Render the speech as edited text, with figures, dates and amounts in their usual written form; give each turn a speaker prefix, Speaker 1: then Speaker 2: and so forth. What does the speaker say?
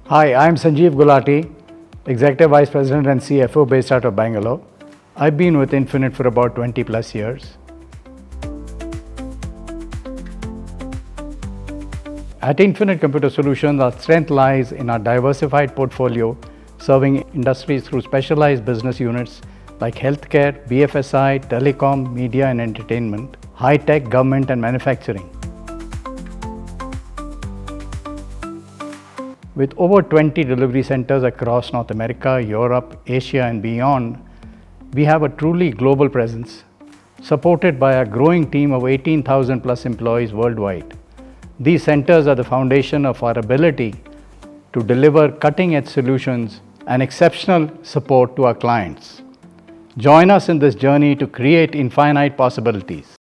Speaker 1: Hi, I'm Sanjeev Gulati, Executive Vice President and CFO based out of Bangalore. I've been with Infinite for about 20 plus years. At Infinite Computer Solutions, our strength lies in our diversified portfolio, serving industries through specialized business units like healthcare, BFSI, telecom, media and entertainment, high-tech, government and manufacturing. With over 20 delivery centers across North America, Europe, Asia and beyond, we have a truly global presence, supported by a growing team of 18,000 plus employees worldwide. These centers are the foundation of our ability to deliver cutting-edge solutions and exceptional support to our clients. Join us in this journey to create infinite possibilities.